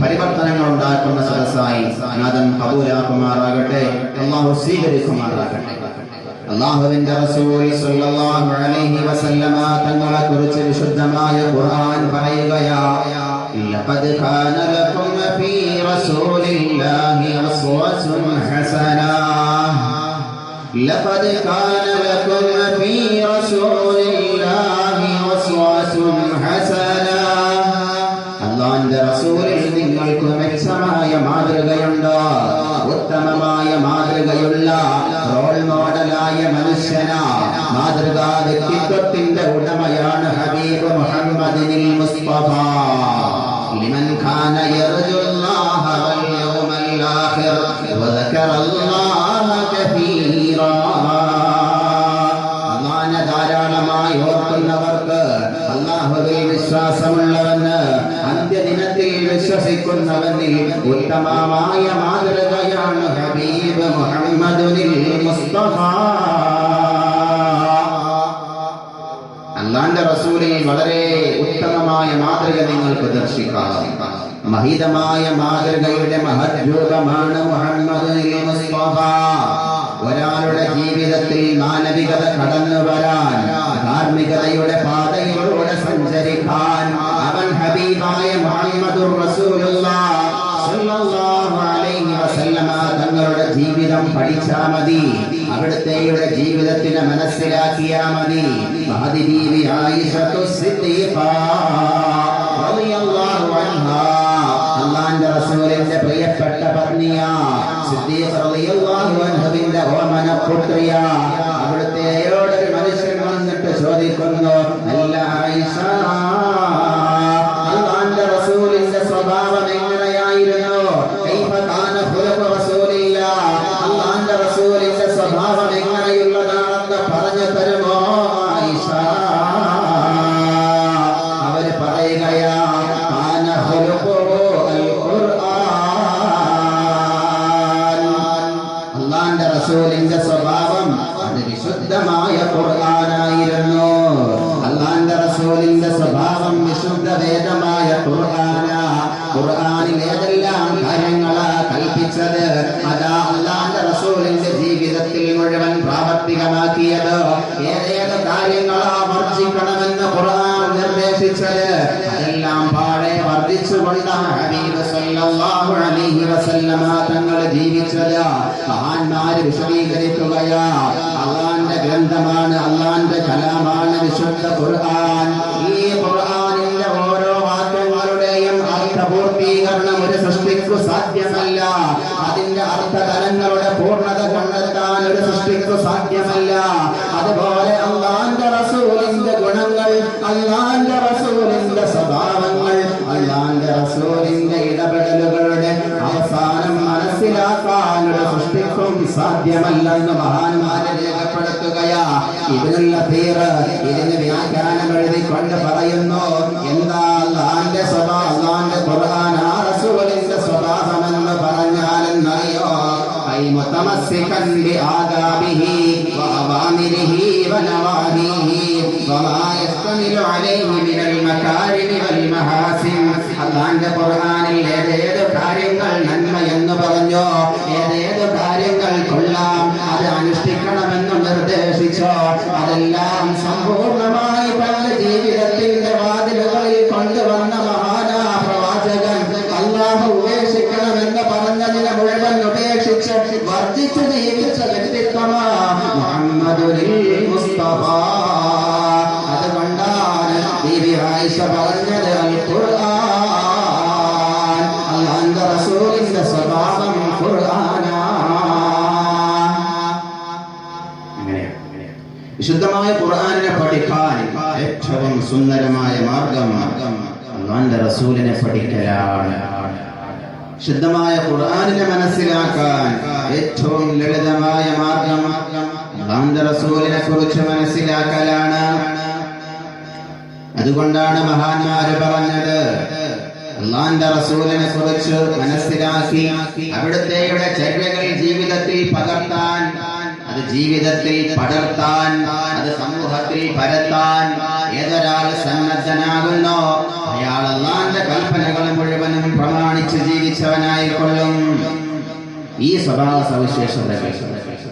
പരിവർത്തനങ്ങൾ ഉണ്ടാക്കുന്ന സദസ്സായി നാഥൻ കബൂലാക്കുമാറാകട്ടെ. അല്ലാഹു സ്വീകരിക്കുമാറാകട്ടെ. അല്ലാഹുവിന്റെ റസൂൽ സ്വല്ലല്ലാഹു അലൈഹി വസല്ലമ തങ്ങളെ കുറിച്ച് വിശുദ്ധമായ ഖുർആൻ പറയുകയാ, ലഖദ് കാന ലക്കും ഫീ റസൂലില്ലാഹി ഉസ്വത്തുൻ ഹസന. ലഖദ് കാന ലക്കും ഫീ റസൂലില്ലാഹി ഉസ്വത്തുൻ ഹസന. അല്ലാഹുവിന്റെ റസൂലിൽ നിങ്ങൾക്ക് മെച്ചമായ മാതൃകയുണ്ട്. ഉത്തമമായ മാതൃകയുള്ള റോൾ മോഡലായ മനുഷ്യന, മാതൃകാ വ്യക്തിത്വത്തിന്റെ ഉടമയാണ് ഹബീബ് മുഹമ്മദിനിൽ മുസ്തഫ. ലിമൻ ഖാന യർജുല്ലാഹ വൽ യൗമൽ ആഖിർ വദക്കറല്ലാഹ കസീറാ. അല്ലാഹുവിനെ ധാരാളമായി ഓർക്കുന്നവർക്ക്, അല്ലാഹുവിൽ വിശ്വാസമുള്ളവന്, അന്ത്യദിനത്തിൽ വിശ്വസിക്കുന്നവനിൽ ഉത്തമമായ മാതൃകയാണ് ഹബീബ് മുഹമ്മദുൽ മുസ്തഫ. അല്ലാഹുവിന്റെ റസൂലിൽ വളരെ ഉത്തമമായ മാതൃക നിങ്ങൾക്ക് ദർശിക്കാം. മഹിതമായ മാതൃകയുടെ മഹദ്രൂപമാണ് മുഹമ്മദുൽ മുസ്തഫ. ഒരാളുടെ ജീവിതത്തിൽ മാനവികത കടന്നു വരാൻ, ധാർമ്മികതയുടെ പാതയിലൂടെ സഞ്ചരിക്കാൻ അവൻ ഹബീബായ മുഹമ്മദുർ റസൂലുള്ളാഹ് സ്വല്ലല്ലാഹു അലൈഹി വസല്ലമ തങ്ങളുടെ ജീവിതം പഠിച്ചാൽ മതി. അവിടുത്തെയുടെ ജീവിതത്തിനെ മനസ്സിലാക്കിയാൽ മതി. മഹദി ബീവി ആയിഷത്തു സിദ്ദീഖ റളിയല്ലാഹു അൻഹാ, അല്ലാഹുവിന്റെ റസൂലിന്റെ പ്രിയപ്പെട്ട പത്നിയാ, സിദ്ദീഖ റളിയല്ലാഹു അൻഹുവിന്റെ ഓമന പുത്രിയ. അവിടുത്തെയോട് ഒരു മനുഷ്യൻ വന്നിട്ട് ചോദിക്കുന്നു, അല്ല ആയിഷ, അല്ലാഹുവിന്റെ റസൂലിന്റെ സ്വഭാവം എങ്ങനെയായിരുന്നു? കൈഫ കാന ഖുലുഖു റസൂലില്ലാഹ്, അല്ലാഹുവിന്റെ റസൂലിന്റെ സ്വഭാവം എങ്ങനെയുള്ളതാണെന്ന് പറഞ്ഞു തരുമോ ആയിഷ? അവര് പറയുകയാ, കാന ഖുലുഖുഹു അൽ ഖുർആൻ. അല്ലാഹുവിന്റെ റസൂലിന്റെ സ്വഭാവം അത് വിശുദ്ധമായ ഖുർആനായിരുന്നു. അല്ലാഹുവിന്റെ റസൂലിന്റെ സ്വഭാവം വിശുദ്ധ വേദമായ ഖുർആന. ഖുർആനിൽ ഏതെല്ലാം കാര്യങ്ങളാ കൽപ്പിച്ചത്, അതാ അല്ലാഹുവിന്റെ റസൂലിന്റെ ജീവിതത്തിൽ മുഴുവൻ പ്രാവർത്തികമാക്കിയത്. ഏതേത് കാര്യങ്ങളാ വർജിക്കണമെന്ന് ഖുർആൻ നിർദ്ദേശിച്ചത്, അതെല്ലാം പാടെ വർദ്ധിച്ചുകൊണ്ടാണ് ഹബീബ് സല്ലല്ലാഹു അലൈഹി വസല്ലമ തങ്ങൾ ജീവിച്ചത്. മഹാന്മാര് വിശദീകരിക്കുകയാ, അല്ലാഹുവിന്റെ ഗ്രന്ഥമാണ്, അല്ലാഹുവിന്റെ കലാമാണ് വിശുദ്ധ ഖുർആൻ. ഈ ഖുർആനിന്റെ ഓരോ വാക്യങ്ങളുടെയും അർത്ഥപൂർത്തീകരണം ഒരു സൃഷ്ടിക്കു സാധ്യമല്ല. അതിന്റെ അർത്ഥതലങ്ങളുടെ പൂർണ്ണത കണ്ടെത്താൻ ഒരു സൃഷ്ടിക്കു സാധ്യമല്ല. അതുപോലെ അല്ലാഹുവിന്റെ റസൂലിന്റെ ഗുണങ്ങൾ, അല്ലാഹുവിന്റെ റസൂലിന്റെ സ്വഭാവങ്ങൾ, അല്ലാഹുവിന്റെ റസൂലിന്റെ ഇടപെടലുകളുടെ അവസാനം മനസ്സിലാക്കാൻ ഒരു സൃഷ്ടിക്കും സാധ്യമല്ലെന്ന് മഹാന്മാരെ രേഖപ്പെടുത്തുകയാ. ഇബ്നുൽ അഥീർ ഇതിന് വ്യാഖ്യാനം എഴുതിക്കൊണ്ട് പറയുന്നു, എന്താ അല്ലാഹുവിന്റെ സ്വഭാവം, അല്ലാഹുവിന്റെ ഖുർആൻ ആ റസൂലിന്റെ സ്വഭാവമെന്ന് പറഞ്ഞാൽ എന്നറിയോ? ഐ മുതമസ്സികൻ ബിആദാബിഹി വഅവാമിരിഹി വനവാഹിഹി വമാ യസ്തമിലു അലൈഹി മിനൽ മകാരിമി വൽ മഹാസിൻ. അല്ലാഹുവിന്റെ ഖുർആനിൽ ഏതേത് കാര്യങ്ങൾ നന്മ എന്ന് പറഞ്ഞോ, ഏതേത് കാര്യങ്ങൾ കൊള്ളാം, അത് അനുഷ്ഠിക്കണമെന്ന് നിർദ്ദേശിച്ചോ, അതെല്ലാം സമ്പൂർണമായി തന്റെ ജീവിതത്തിന്റെ വാതിലുകളിൽ കൊണ്ടുവന്ന മഹാനാ പ്രവാചകൻ. അല്ലാഹു ഉപേക്ഷിക്കണമെന്ന് പറഞ്ഞതിനെ മുഴുവൻ ഉപേക്ഷിച്ച് വർദ്ധിച്ചു ജീവിച്ച വ്യക്തിത്വമാ മുഹമ്മദുൽ മുസ്തഫ. അതുകൊണ്ടാണ് ബീവി ആയിഷ പറഞ്ഞത്, അൽ ഖുർആൻ, അല്ലാഹുവിന്റെ റസൂലിന്റെ സ്വഭാവം ഖുർആനാ. വിശുദ്ധമായ ഖുർആനിനെ പഠിക്കാൻ ഏറ്റവും സുന്ദരമായ മാർഗം അല്ലാഹുവിന്റെ റസൂലിനെ പഠിക്കലാണ്. ശുദ്ധമായ ഖുർആനിനെ മനസ്സിലാക്കാൻ ഏറ്റവും ലളിതമായ മാർഗം അല്ലാഹുവിന്റെ റസൂലിനെ കുറിച്ച് മനസ്സിലാക്കലാണ്. അതുകൊണ്ടാണ് മഹാന്മാര് പറഞ്ഞത്, അല്ലാഹുവിന്റെ റസൂലിനെ കുറിച്ച് മനസ്സിലാക്കി അവിടുത്തെയുടെ ചര്യകൾ ജീവിതത്തിൽ പകർത്താൻ, അത് ജീവിതത്തിൽ പടർത്താൻ, അത് സമൂഹത്തിൽ പരത്താൻ ഏതൊരാൾ സന്നദ്ധനാകുന്നോ അയാൾ അല്ലാഹുവിന്റെ കൽപ്പനകൾ മുഴുവനും പ്രമാണം ബഹുമാനിച്ച് ജീവിച്ചവനായിക്കൊള്ളും. ഈ സ്വഭാവ സവിശേഷതകൾ